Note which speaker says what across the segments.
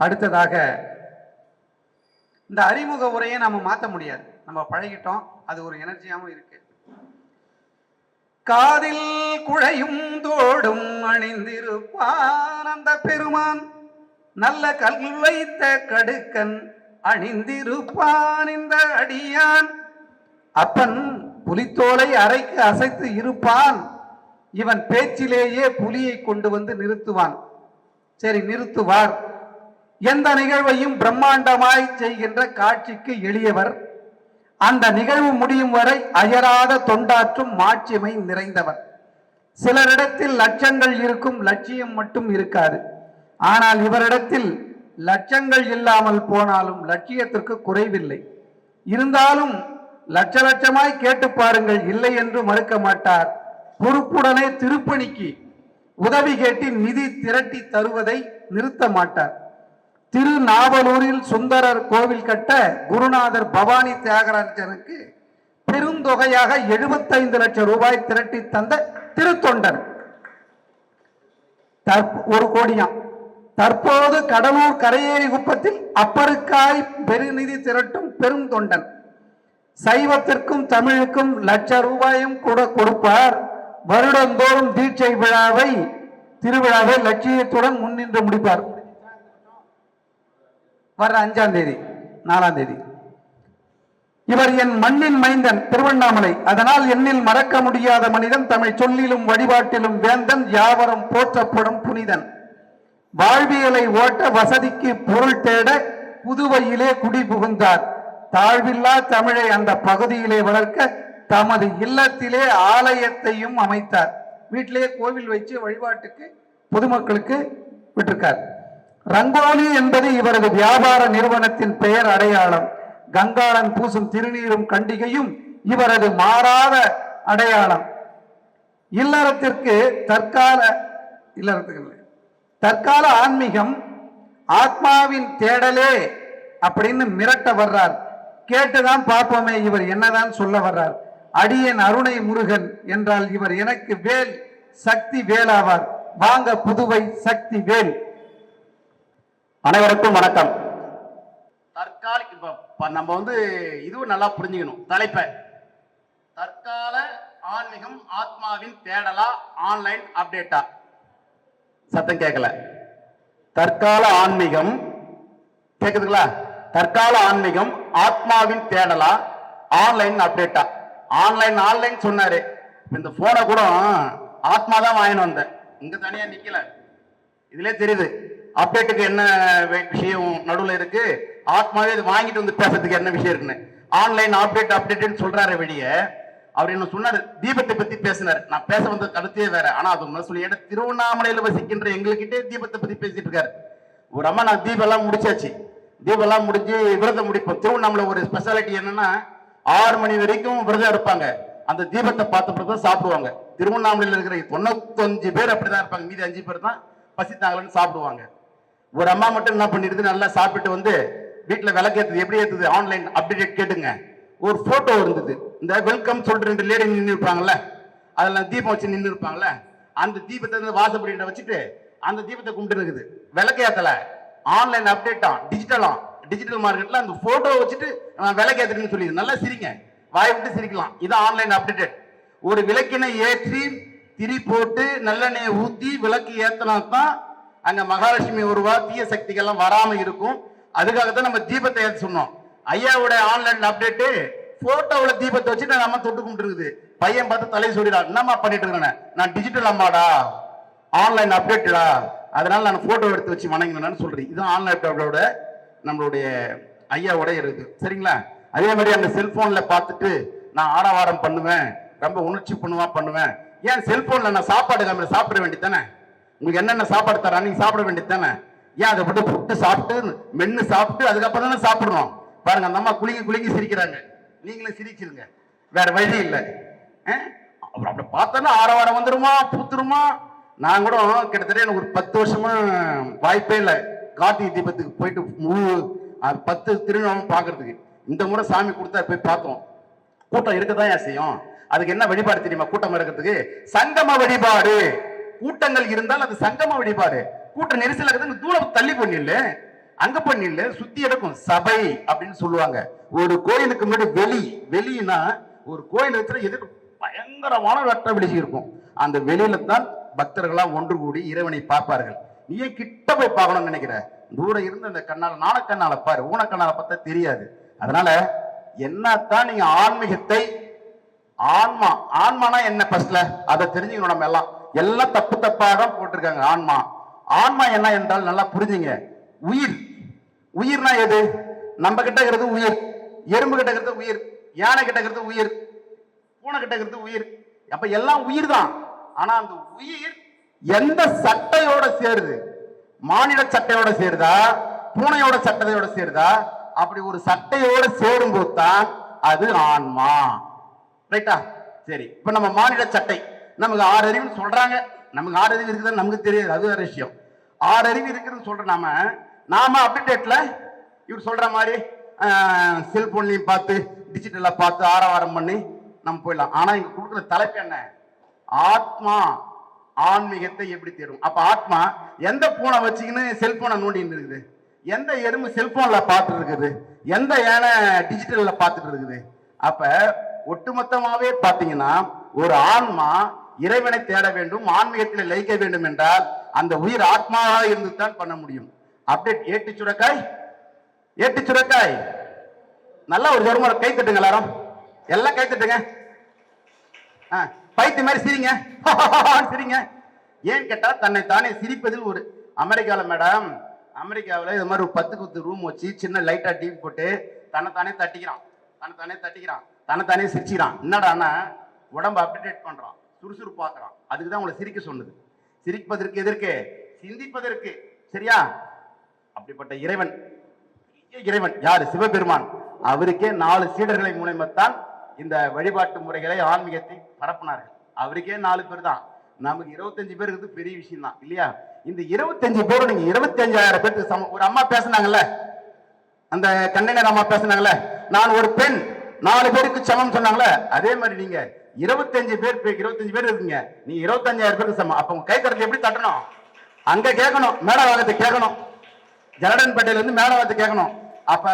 Speaker 1: அடுத்ததாக இந்த அறிமுக உரையை நம்ம மாற்ற முடியாது, நம்ம பழகிட்டோம், அது ஒரு எனர்ஜியாகவும் இருக்கு. காதில் குழையும் தோடும் அணிந்திருப்பான் அந்த பெருமான், நல்ல கல் வைத்த கடுக்கன் அணிந்திருப்பான் இந்த அடியான், அப்பன் புலித்தோலை அரைக்கு அசைத்து இருப்பான், இவன் பேச்சிலேயே புலியை கொண்டு வந்து நிறுத்துவான். சரி, நிறுத்துவார். எந்த நிகழ்வையும் பிரம்மாண்டமாய் செய்கின்ற காட்சிக்கு எளியவர், அந்த நிகழ்வு முடியும் வரை அயராத தொண்டாற்றும் மாட்சிமை நிறைந்தவர். சிலரிடத்தில் லட்சங்கள் இருக்கும், லட்சியம் மட்டும் இருக்காது. ஆனால் இவரிடத்தில் லட்சங்கள் இல்லாமல் போனாலும் லட்சியத்திற்கு குறைவில்லை. இருந்தாலும் லட்ச லட்சமாய் கேட்டு பாருங்கள், இல்லை என்று மறுக்க மாட்டார். பொறுப்புடனே திருப்பணிக்கு உதவி கேட்டு நிதி திரட்டி தருவதை நிறுத்த மாட்டார். திருநாவலூரில் சுந்தரர் கோவில் கட்ட குருநாதர் பவானி தியாகராஜனுக்கு பெருந்தொகையாக 75 லட்சம் ரூபாய் திரட்டி தந்த திருத்தொண்டர், 1 கோடியாம். தற்போது கடலூர் கரையேறி குப்பத்தில் அப்பருக்காய் பெருநிதி திரட்டும் பெரும் தொண்டன். சைவத்திற்கும் தமிழுக்கும் லட்ச ரூபாயும் கூட கொடுப்பார். வருடந்தோறும் தீட்சை திருவிழாவை லட்சியத்துடன் முன்னின்று முடிப்பார். வர்ற 5ஆம் தேதி 4ஆம் தேதி. இவர் என் மண்ணின் மைந்தன், திருவண்ணாமலை. அதனால் என்னில் மறக்க முடியாத மனிதன், தமிழ் சொல்லிலும் வழிபாட்டிலும் வேந்தன், யாவரும் போற்றப்படும் புனிதன். வாழ்வியலை ஓட்ட வசதிக்கு பொருள் தேட புதுவையிலே குடி புகுந்தார். தாழ்வில்லா தமிழை அந்த பகுதியிலே வளர்க்க தமது இல்லத்திலே ஆலயத்தையும் அமைத்தார். வீட்டிலேயே கோவில் வச்சு வழிபாட்டுக்கு பொதுமக்களுக்கு விட்டிருக்கார். ரங்கோலி என்பது இவரது வியாபார நிறுவனத்தின் பெயர் அடையாளம். கங்காளன் பூசும் திருநீரும் கண்டிகையும் இவரது மாறாத அடையாளம். இல்லறத்திற்கு தற்கால ஆன்மீகம் ஆத்மாவின் தேடலே அப்படின்னு மிரட்ட வர்றார். கேட்டுதான் பார்ப்போமே இவர் என்னதான் சொல்ல வர்றார். அடியேன் அருணை முருகன் என்றால் இவர் எனக்கு வேல், சக்தி வேலாவார். வாங்க புதுவை சக்தி வேல்.
Speaker 2: அனைவருக்கும் வணக்கம். நம்ம இதுவும் நல்லா புரிஞ்சுக்கணும் தலைப்பை. தற்கால ஆன்மீகம் ஆத்மாவின் தேடலா, ஆன்லைன் அப்டேட்டா? சத்தம் கேட்கல. தற்கால ஆன்மீகம் கேக்குதுங்களா? தற்கால ஆன்மீகம் ஆத்மாவின் தேடலா, ஆன்லைன் அப்டேட்டா? ஆன்லைன் சொன்னாரு. இந்த போனை கூட ஆத்மா தான் வாங்கிட்டு வந்தேன், இங்க தனியா நிக்கல. இதுல தெரியுது அப்டேட்டுக்கு என்ன விஷயம் நடுவில் இருக்கு, ஆத்மாவே இது வாங்கிட்டு வந்து பேசுறதுக்கு என்ன விஷயம் இருக்குன்னு. ஆன்லைன் அப்டேட் சொல்றாரு வெளிய. அவர் என்ன சொன்னாரு, தீபத்தை பத்தி பேசினாரு. நான் பேச வந்த கருத்தே வேற, ஆனா அது சொல்லி திருவண்ணாமலையில வசிக்கின்ற எங்களுக்கிட்டே தீபத்தை பத்தி பேசிட்டு இருக்காரு. ஒரு அம்மா, நான் தீபம் எல்லாம் முடிச்சாச்சு, தீபம் எல்லாம் முடிஞ்சு விரதம் முடிப்போம். திருவண்ணாமலை ஒரு ஸ்பெஷாலிட்டி என்னன்னா 6 மணி வரைக்கும் விரதம் இருப்பாங்க. அந்த தீபத்தை பார்த்த பிறகு சாப்பிடுவாங்க. திருவண்ணாமலையில் இருக்கிற 95 பேர் அப்படிதான் இருப்பாங்க, மீதி 5 பேர் தான் பசித்தாங்கன்னு சாப்பிடுவாங்க. ஒரு அம்மா மட்டும் என்ன பண்ணிடுது, நல்லா சாப்பிட்டு வீட்டுல விளக்கேற்றுது. எப்படி ஏற்றுது? ஆன்லைன் அப்டேட் கேட்டுங்க. ஒரு போட்டோ இருந்தது, இந்த வெல்கம் சொல்லிட்டு 2 லேடி நின்று இருப்பாங்கல்ல, அதுல தீபம் வச்சு நின்று இருப்பாங்கல்ல, அந்த தீபத்தை வாசப்படியில வச்சுட்டு அந்த தீபத்தை கும்பிட்டு இருக்குது. விளக்கேத்தல, ஆன்லைன் அப்டேட்டா, டிஜிட்டல் மார்க்கெட்ல அந்த போட்டோ வச்சுட்டு நான் விளக்கேத்துறேன்னு சொல்லி நல்லா சிரிங்க, வாய் விட்டு சிரிக்கலாம். இது ஆன்லைன் அப்டேட். ஒரு விளக்கினை ஏற்றி திரி போட்டு நல்லெண்ணெயை ஊத்தி விளக்கு ஏத்தினா தான் அங்க மகாலட்சுமி வருவா, தீய சக்திகள்லாம் வராம இருக்கும். அதுக்காகத்தான் நம்ம தீபத்தை ஏற்ற சொன்னோம். ஐயாவோட ஆன்லைன் அப்டேட்டு போட்டோவுல தீபத்தை வச்சுட்டு நம்ம தொட்டு கும்பிட்டு இருக்குது. பையன் பார்த்து தலையை சொல்லிடான், என்னம்மா பண்ணிட்டு இருக்கிறேன், நான் டிஜிட்டல் அம்மாடா, ஆன்லைன் அப்டேட்டடா, அதனால நான் போட்டோ எடுத்து வச்சு வணங்கினேன்னு சொல்றேன். இது ஆன்லைன் அப்டேட்டோட நம்மளுடைய ஐயாவோட இருக்கு. சரிங்களா? அதே மாதிரி அந்த செல்போன்ல பார்த்துட்டு நான் ஆரவாரம் பண்ணுவேன், ரொம்ப உணர்ச்சி பண்ணுவேன். ஏன் செல்போன்ல நான் சாப்பாடு காமில சாப்பிட வேண்டியதானே? உங்களுக்கு என்னென்ன சாப்பாடு தரா நீங்க சாப்பிட வேண்டியது தானே? ஏன் அதை போட்டு புட்டு சாப்பிட்டு மென்னு சாப்பிட்டு அதுக்கப்புறம் தானே சாப்பிடணும். பாருங்க, அந்த அம்மா குலுங்கி சிரிக்கிறாங்க, நீங்களும் சிரிச்சிருங்க, வேற வழி இல்லை. அப்படி பார்த்தோன்னா ஆரவாரம் வந்துருமா, பூத்துருமா. நான் கூட கிட்டத்தட்ட எனக்கு ஒரு 10 வருஷமா வாய்ப்பே இல்லை கார்த்திகை தீபத்துக்கு போயிட்டு 10 திருநாளும் பார்க்கறதுக்கு. இந்த முறை சாமி கொடுத்தா போய் பார்த்தோம். கூட்டம் இருக்கதான் ஏன் செய்யும். அதுக்கு என்ன வழிபாடு தெரியுமா? கூட்டம் இருக்கிறதுக்கு சங்கம வழிபாடு. கூட்டங்கள் இருந்தால் அது சங்கம வழிபாடு. கூட்ட நெரிசல் இருக்கிறது தூரம் தள்ளி பண்ணிடல. அங்க பண்ணில சுத்தி எடுக்கும் சபை அப்படின்னு சொல்லுவாங்க. ஒரு கோயிலுக்கு முன்னாடி வெளினா ஒரு கோயில் இருக்கிற எதிர்க்கு பயங்கரமான வெட்ட வெளிச்சி இருக்கும். அந்த வெளியில தான் பக்தர்களா ஒன்று கூடி இறைவனை பார்ப்பார்கள். நீ ஏன் கிட்ட போய் பார்க்கணும்னு நினைக்கிற? தூரம் இருந்து அந்த கண்ணால நாணக்கண்ணால பாரு, ஊனக்கண்ணால பார்த்தா தெரியாது. அதனால என்னத்தான் நீங்க ஆன்மீகத்தை ஆன்மானா என்ன ஃபர்ஸ்ட்ல அதை தெரிஞ்சுக்கணும். நம்ம எல்லாம் தப்பு தப்பாக தான் போட்டிருக்காங்க. ஆன்மா என்ன என்றால் நல்லா புரிஞ்சுங்க. உயிர்னா எது? நம்ம கிட்ட இருக்கிறது உயிர், எறும்பு கிட்ட இருக்கிறது உயிர், யானை கிட்ட இருக்கிறது உயிர், பூனை கிட்ட இருக்கிறது உயிர். அப்ப எல்லாம் உயிர் தான். ஆனா அந்த உயிர் எந்த சட்டையோட சேருது? மானிட சட்டையோட சேருதா, பூனையோட சட்டையோட சேருதா? அப்படி ஒரு சட்டையோட சேரும் போது தான் அது ஆன்மா. ரைட்டா? சரி, இப்ப நம்ம மானிட சட்டை நமக்கு 6 அறிவுன்னு சொல்றாங்க. நமக்கு 6 அறிவு இருக்குதுன்னு நமக்கு தெரியாது, அது வேற விஷயம். 6 அறிவு இருக்குதுன்னு சொல்ற நாம அப்டேட்ல இவர் சொல்ற மாதிரி செல்போன்லையும் பார்த்து டிஜிட்டலா பார்த்து ஆரவாரம் பண்ணி நம்ம போயிடலாம். ஆனா இங்க கொடுக்குற தலைப்பு என்ன? ஆத்மா ஆன்மீகத்தை எப்படி தேடும்? அப்ப ஆத்மா எந்த பூனை வச்சுக்கின்னு செல்போனை நோண்டின்னு இருக்குது? எந்த எறும்பு செல்போன்ல பார்த்துட்டு இருக்குது? எந்த யானை டிஜிட்டல்ல பார்த்துட்டு இருக்குது? அப்ப ஒட்டுமொத்தமாவே பாத்தீங்கன்னா ஒரு ஆன்மா இறைவனை தேட வேண்டும், ஆன்மீகத்தில் லயிக்க வேண்டும் என்றால் அந்த உயிர் ஆத்மாவாக இருந்து தான் பண்ண முடியும். அப்டேட் ஏட்டு சுரக்காய் நல்லா ஒரு ஜொர்ம கை தட்டுங்க, எல்லாரும் எல்லாம் கை தட்டுங்க. பைத்தி மாதிரி சிரிங்க சிரிங்க. ஏன் கேட்டா தன்னை தானே சிரிப்பதில் ஒரு அமெரிக்காவில் இது மாதிரி ஒரு 10 ரூம் வச்சு சின்ன லைட்டா டிவி போட்டு தன்னைத்தானே தட்டிக்கிறான், தன்னைத்தானே சிரிச்சுக்கிறான். என்னடான்னா உடம்பு அப்டேட் பண்றான், சுறுசுறுப்பாக்குறான். அதுக்கு தான் உங்களை சிரிக்க சொன்னது. சிரிப்பதற்கு எதற்கு? சிந்திப்பதற்கு. சரியா? அப்படிப்பட்ட இறைவன் யாரு? சிவபெருமான். அவருக்கே 4 சீடர்களை மூலமாத்தான் இந்த வழிபாட்டு முறைகளை ஆன்மீகத்தை பரப்பினார்கள். அவருக்கே 4 பேர் தான். நமக்கு 25 பேர் இருக்குது, பெரிய விஷயம் தான் இல்லையா? இந்த 25 பேர் நீங்க 25,000 பேருக்கு சமம். ஒரு அம்மா பேசினாங்கல்ல, அந்த கண்ணையர் அம்மா பேசினாங்கல்ல, நான் ஒரு பெண் 4 பேருக்கு சமம் சொன்னாங்களே, அதே மாதிரி நீங்க 25 பேர் இருக்குங்க, நீங்க 25,000 பேருக்கு சமம். அப்ப உங்க கை தரத்துல எப்படி தட்டணும்? அங்க கேட்கணும், மேடவாகத்தை கேட்கணும், ஜலடன்பேட்டையில இருந்து மேடவாகத்தை கேட்கணும். அப்ப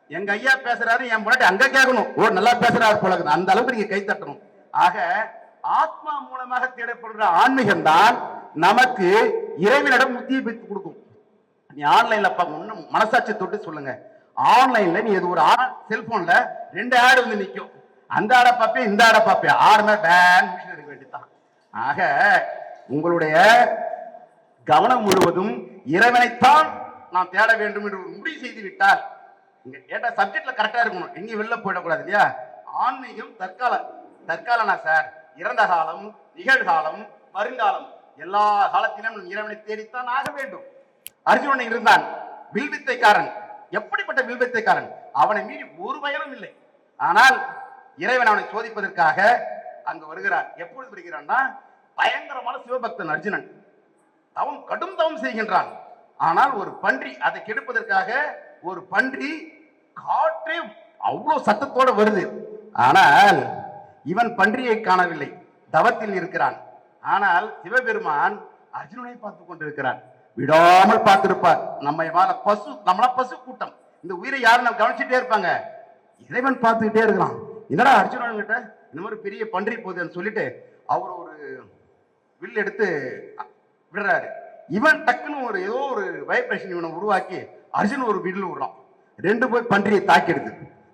Speaker 2: எங்க ஐயா பேசுறாரு, என் முன்னாடி அங்க கேட்கணும், ஓ நல்லா பேசுறாரு போல, அந்த அளவுக்கு நீங்க கை தட்டணும். ஆக ஆத்மா மூலமாக தேடப்படுற ஆன்மீகம் தான் நமக்கு இறைவனிடம் முத்தியை பெற்று கொடுக்கும். நீ ஆன்லைன்ல ஒன்னும் மனசாட்சி தொட்டு சொல்லுங்க. ஆன்லைன்ல நீ எது ஒரு செல்போன்ல 2 ஆடு வந்து நிற்கும். அந்த ஆடை பார்ப்பேன், இந்த ஆடை பார்ப்பேன், ஆடுமே பேன் மிஷின் இருக்க வேண்டியதுதான். ஆக உங்களுடைய கவனம் முழுவதும் இறைவனைத்தான் நாம் தேட வேண்டும் என்று ஒரு முடிவு செய்து விட்டால், இங்க கேட்ட சப்ஜெக்ட்ல கரெக்டா இருக்கணும், எங்கேயும் வெளில போயிடக்கூடாது இல்லையா? ஆன்மீகம் தற்காலனா சார், இறந்த காலம், நிகழ்காலம், வருங்காலம், எல்லா காலத்திலும் இறைவனை தேடித்தான் ஆக வேண்டும். அர்ஜுனன் இருந்தான், வில்வித்தைக்காரன். எப்படிப்பட்ட வில்வித்தைக்காரன்? அவனை மீறி ஒரு பயனும் இல்லை. ஆனால் இறைவன் அவனை சோதிப்பதற்காக அங்கு வருகிறார். எப்பொழுது வருகிறான்னா, பயங்கரமான சிவபக்தன் அர்ஜுனன் கடும் தவம் செய்கின்றான். ஆனால் ஒரு பன்றி, அதை கெடுப்பதற்காக ஒரு பன்றி காற்றே அவ்வளவு சத்தத்தோட வருது. ஆனால் இவன் பன்றியை காணவில்லை, தவத்தில் இருக்கிறான். ஆனால் சிவபெருமான் அர்ஜுனனை பார்த்து கொண்டிருக்கிறான், விடாமல் பார்த்திருப்பார். நம்மளா பசு கூட்டம், இந்த உயிரை யாரும் நம்ம கவனிச்சுட்டே இருப்பாங்க. இறைவன் பார்த்துக்கிட்டே இருக்கிறான். என்னடா அர்ஜுனன் கிட்ட இந்த மாதிரி பெரிய பன்றி போகுதுன்னு சொல்லிட்டு அவர் ஒரு வில் எடுத்து விடுறாரு. இவன் டக்குன்னு ஏதோ ஒரு வைப்ரேஷன் இவனை உருவாக்கி அர்ஜுன் ஒரு வில் விடுறான். 2 போய் பன்றியை தாக்கிடுது.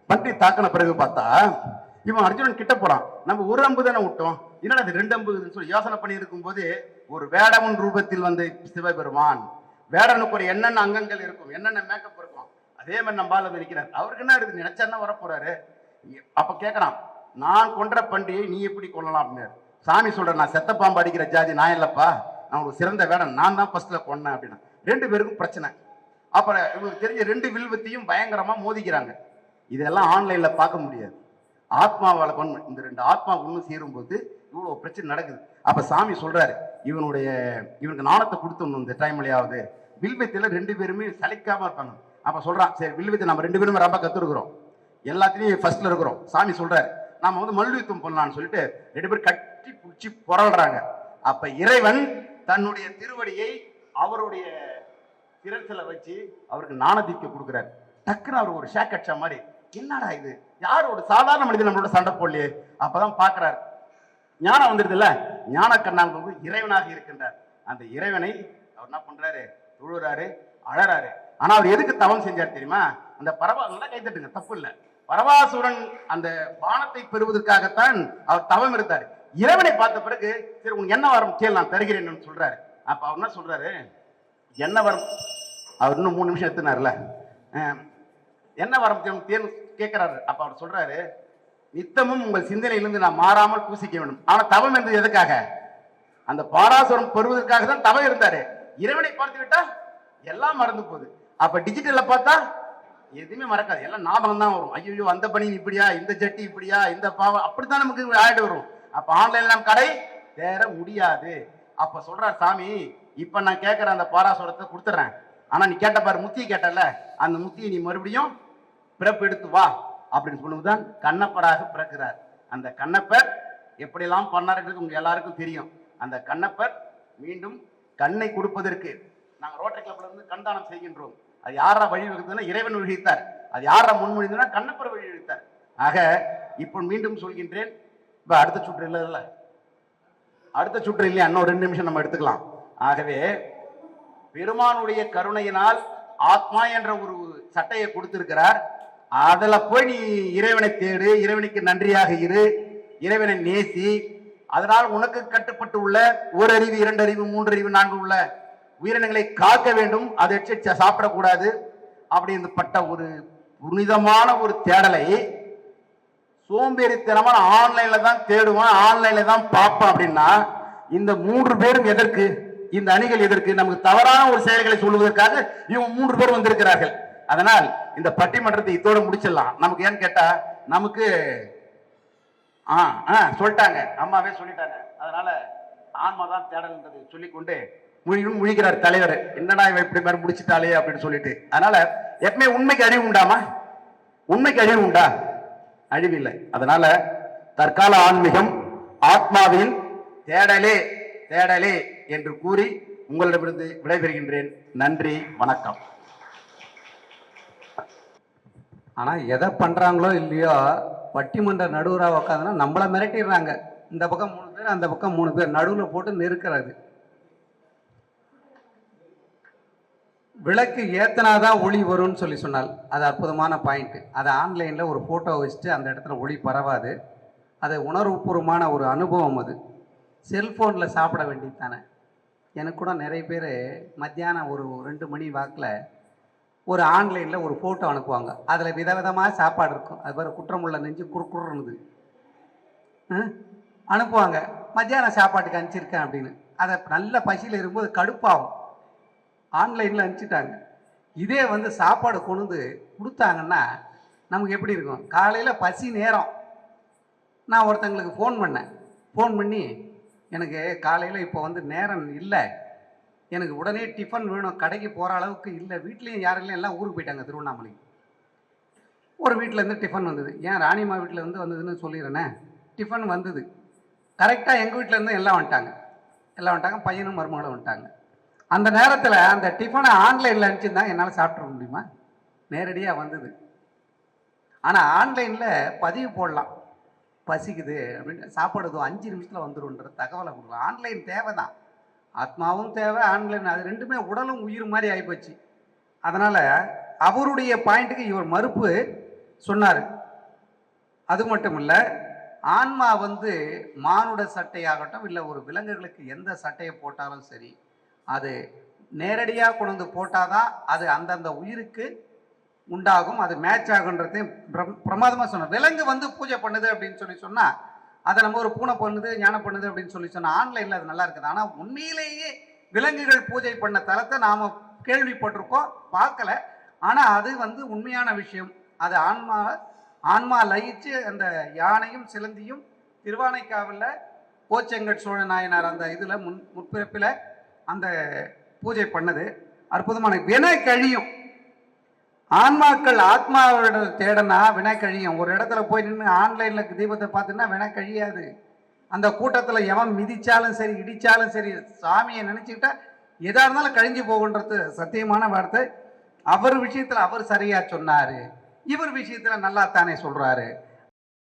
Speaker 2: பன்றி தாக்கின பிறகு பார்த்தா இவன் அர்ஜுனன் கிட்ட போறான். நம்ம ஒரு அம்பு தானே விட்டோம், என்னடா அது 2 அம்புன்னு சொல்லி யோசனை பண்ணி இருக்கும் போது ஒரு வேடவன் ரூபத்தில் வந்த சிவபெருமான். வேடனுக்கு ஒரு என்னென்ன அங்கங்கள் இருக்கும், என்னென்ன மேக்கப் இருக்கும், அதே மாதிரி நம்ம ஆளு இருக்கிறார். அவருக்கு என்ன இருக்கு, நினைச்சாருன்னா வரப்போறாரு. அப்ப கேட்கறான், நான் கொன்ற பன்றியை நீ எப்படி கொள்ளலாம் அப்படின்னு. சாமி சொல்றேன், நான் செத்த பாம்பு அடிக்கிற ஜாதி நான் இல்லப்பா, நான் ஒரு சிறந்த வேடன், நான் தான் ஃபர்ஸ்ட்ல கொன்னேன் அப்படின்னா. 2 பேருக்கும் பிரச்சனை. அப்புறம் இவங்களுக்கு தெரிஞ்ச 2 வில்வத்தையும் பயங்கரமா மோதிக்கிறாங்க. இதெல்லாம் ஆன்லைன்ல பார்க்க முடியாது. ஆத்மாவால இந்த 2 ஆத்மா ஒண்ணு சேரும் போது இவ்வளவு பிரச்சனை நடக்குது. அப்ப சாமி சொல்றாரு, இவனுக்கு நாணத்தை கொடுத்துடணும் இந்த டைம்லயாவது. வில்வத்தில 2 பேருமே சலிக்காம இருப்பாங்க. அப்ப சொல்றான், சரி வில்வத்தை நம்ம 2 பேருமே ரொம்ப கத்துருக்கிறோம், எல்லாத்திலையும் ஃபர்ஸ்ட்ல இருக்கிறோம். சாமி சொல்றாரு, நாம மல்யுத்தம் பண்ணலாம்னு சொல்லிட்டு 2 பேரும் கட்டி பிடிச்சி புரள்றாங்க. அப்ப இறைவன் தன்னுடைய திருவடியை அவருடைய சிரசில வச்சு அவருக்கு நாணதீக்க கொடுக்குறாரு. டக்குன்னு அவர் ஒரு ஷாக் அடிச்ச மாதிரி, என்னடா இது, யார் ஒரு சாதாரண மனிதன் நம்மளோட சண்டை போடலையே. அப்பதான் பாக்குறாரு, ஞானம் வந்துருதுல்ல, ஞான கண்ணாங்க இறைவனாக இருக்கின்றார். அந்த இறைவனை அவர் என்ன பண்றாரு, தொழுறாரு, அழறாரு. ஆனா அவர் எதுக்கு தவம் செஞ்சார் தெரியுமா? அந்த நல்லா கைத்தட்டுங்க, தப்பு இல்லை. பரவாசுரன் அந்த பானத்தை பெறுவதற்காகத்தான் அவர் தவம் இருந்தார். இறைவனை பார்த்த பிறகு, சரி உனக்கு என்ன வரம் கேள், நான் தருகிறேன் சொல்றாரு. அப்ப அவர் என்ன சொல்றாரு, என்ன வரம், அவர் இன்னும் 3 நிமிஷம் எடுத்துனார்ல, என்ன வரம் தேர்வு கேட்கிறாரு. அப்ப அவர் சொல்றாரு, நித்தமும் உங்கள் சிந்தனையிலிருந்து நான் மாறாமல் பூசிக்க வேண்டும். ஆனா தவம் என்பது எதுக்காக? அந்த பாராசுரம் பெறுவதற்காக தான் தவம் இருந்தாரு. இறைவனை பார்த்து விட்டா எல்லாம் மறந்து போகுது. அப்ப டிஜிட்டல்ல பார்த்தா எதுவுமே மறக்காது, எல்லாம் ஞாபகம் தான் வரும். ஐயோ அந்த பணி இப்படியா, இந்த ஜட்டி இப்படியா, இந்த பாவம் அப்படித்தான் நமக்கு ஆயிட்டு வரும். அப்ப ஆன்லைன்ல நம்ம கடை தேர முடியாது. அப்ப சொல்றார் சாமி, இப்ப நான் கேட்கிற அந்த பாராசுரத்தை கொடுத்துறேன். ஆனா நீ கேட்ட பாரு, முத்தியை கேட்டல, அந்த முத்தியை நீ மறுபடியும் பிறப்பு எடுத்து வா அப்படின்னு சொல்லுவதுதான் கண்ணப்பராக பிறக்கிறார். அந்த கண்ணப்பர் எப்படியெல்லாம் பண்ணாருன்றது உங்க எல்லாருக்கும் தெரியும். அந்த கண்ணப்பர் மீண்டும் கண்ணை கொடுப்பதற்கு நாங்க ரோட்டரி கிளப்ல இருந்து கண்தானம் செய்கின்றோம். அது யாரா வழி வகுத்ததுன்னா இறைவன் வழித்தார். அது யாரா முன்மொழிந்ததுன்னா கண்ணப்பர் வழி வகுத்தார். ஆக இப்போ மீண்டும் சொல்கின்றேன், இப்ப அடுத்த சுற்று இல்ல, அடுத்த சுற்று இல்லையா, இன்னும் 2 நிமிஷம் நம்ம எடுத்துக்கலாம். ஆகவே பெருமானுடைய கருணையினால் ஆத்மா என்ற ஒரு சட்டையை கொடுத்திருக்கிறார். அதுல போய் நீ இறைவனை தேடு, இறைவனுக்கு நன்றியாக இரு, இறைவனை நேசி. அதனால் உனக்கு கட்டுப்பட்டு உள்ள 1 அறிவு 2 அறிவு 3 அறிவு 4 உள்ள உயிரினங்களை காக்க வேண்டும், அதை சாப்பிடக்கூடாது. அப்படிப்பட்ட ஒரு புனிதமான ஒரு தேடலை சோம்பேறித்தனமான ஆன்லைன்ல தான் தேடுவான், ஆன்லைன்ல தான் பார்ப்பான். அப்படின்னா இந்த 3 பேரும் எதற்கு, இந்த அணிகள் எதற்கு? நமக்கு தவறான ஒரு செயல்களை சொல்லுவதற்காக இவங்க 3 பேர் வந்திருக்கிறார்கள். அதனால் இந்த பட்டிமன்றத்தை இதோட முடிச்சிடலாம். நமக்கு ஏன்னு கேட்டா, நமக்கு சொல்லிட்டாங்க, அம்மாவே சொல்லிட்டாங்க. அதனால ஆன்மா தான் தேடல்ன்றது சொல்லிக்கொண்டு முழிக்கிறார் தலைவர், என்னடா இவன் இப்படி மாதிரி முடிச்சுட்டாலே அப்படின்னு சொல்லிட்டு. அதனால எப்பவுமே உண்மைக்கு அழிவு உண்டாமா? உண்மைக்கு அழிவு உண்டா? அழிவில்லை. அதனால தற்கால ஆன்மீகம் ஆத்மாவின் தேடலே தேடலே என்று கூறி உங்களிடமிருந்து விடைபெறுகின்றேன். நன்றி, வணக்கம்.
Speaker 1: ஆனா எதை பண்றாங்களோ இல்லையோ, பட்டிமன்ற நடுவராக உட்காந்துன்னா நம்மளை மிரட்டிடுறாங்க. இந்த பக்கம் 3 பேர், அந்த பக்கம் 3 பேர், நடுவில் போட்டு நெருக்கிறது. விளக்கு ஏத்தனாதான் ஒளி வரும்னு சொல்லி சொன்னால் அது அற்புதமான பாயிண்ட். அதை ஆன்லைனில் ஒரு ஃபோட்டோ வச்சுட்டு அந்த இடத்துல ஒளி பரவாது. அது உணர்வுபூர்வமான ஒரு அனுபவம். அது செல்ஃபோனில் சாப்பிட வேண்டியது தானே. எனக்கு கூட நிறைய பேர் மத்தியானம் ஒரு 2 மணி வாக்கில் ஒரு ஆன்லைனில் ஒரு ஃபோட்டோ அனுப்புவாங்க. அதில் விதவிதமாக சாப்பாடு இருக்கும். அது பேர் குற்றமுள்ள நெஞ்சு குறுக்குறுன்னுது அனுப்புவாங்க. மத்தியானம் சாப்பாட்டுக்கு அனுப்பிச்சிருக்கேன் அப்படின்னு. அதை நல்ல பசியில் இருக்கும்போது கடுப்பாகும். ஆன்லைனில் அனுப்பிச்சிட்டாங்க. இதே சாப்பாடு கொண்டு கொடுத்தாங்கன்னா நமக்கு எப்படி இருக்கும்? காலையில் பசி நேரம் நான் ஒருத்தங்களுக்கு ஃபோன் பண்ணேன். ஃபோன் பண்ணி, எனக்கு காலையில் இப்போ நேரம் இல்லை, எனக்கு உடனே டிஃபன் வேணும், கடைக்கு போகிற அளவுக்கு இல்லை, வீட்லேயும் யாரெல்லாம் எல்லாம் ஊருக்கு போயிட்டாங்க திருவண்ணாமலை. ஒரு வீட்டிலேருந்து டிஃபன் வந்தது. ஏன் ராணிமா வீட்டில் வந்ததுன்னு சொல்லிடுறேனே. டிஃபன் வந்தது கரெக்டாக எங்கள் வீட்டிலேருந்து எல்லாம் வந்துட்டாங்க, பையனும் மருமகளும் வந்துட்டாங்க. அந்த நேரத்தில் அந்த டிஃபனை ஆன்லைனில் அனுப்பிச்சிருந்தா என்னால் சாப்பிட்ருக்க முடியுமா? நேரடியாக வந்தது. ஆனால் ஆன்லைனில் பதிவு போடலாம், பசிக்குது அப்படின்னு, சாப்பாடு 5 நிமிஷத்தில் வந்துடும்ன்ற தகவலை கொடுக்கலாம். ஆன்லைன் தேவை தான், ஆத்மாவும் தேவை, ஆன்லைன் அது ரெண்டுமே உடலும் உயிர் மாதிரி ஆகிப்போச்சு. அதனால் அவருடைய பாயிண்ட்டுக்கு இவர் மறுப்பு சொன்னார். அது மட்டும் இல்லை, ஆன்மா மானுட சட்டையாகட்டும் இல்லை ஒரு விலங்குகளுக்கு எந்த சட்டையை போட்டாலும் சரி, அது நேரடியாக கொண்டு போட்டால் தான் அது அந்தந்த உயிருக்கு உண்டாகும், அது மேட்ச் ஆகுன்றதையும் பிரமாதமாக சொன்னார். விலங்கு பூஜை பண்ணுது அப்படின்னு சொன்னால் அதை நம்ம ஒரு பூனை பண்ணுது ஞானம் பண்ணுது அப்படின்னு சொன்னால் ஆன்லைனில் அது நல்லா இருக்குது. ஆனால் உண்மையிலேயே விலங்குகள் பூஜை பண்ண தலத்தை நாம் கேள்விப்பட்டிருக்கோம், பார்க்கல. ஆனால் அது உண்மையான விஷயம். அது ஆன்மா லயிச்சு அந்த யானையும் சிலந்தியும் திருவானைக்காவில் கோச்செங்கட் சோழ நாயனார் அந்த இதில் முற்பிறப்பில் அந்த பூஜை பண்ணது அற்புதமான. வினை கழியும். ஆன்மாக்கள் ஆத்மாவோட தேடனா வினை கழியும். ஒரு இடத்துல போய் நின்று ஆன்லைனில் தீபத்தை பார்த்துன்னா வினை கழியாது. அந்த கூட்டத்தில் எவன் மிதிச்சாலும் சரி இடித்தாலும் சரி சாமியை நினச்சிக்கிட்டா எதா இருந்தாலும் கழிஞ்சு போகுன்றது சத்தியமான வார்த்தை. அவர் விஷயத்துல அவர் சரியா சொன்னாரு, இவர் விஷயத்துல நல்லா தானே சொல்றாரு.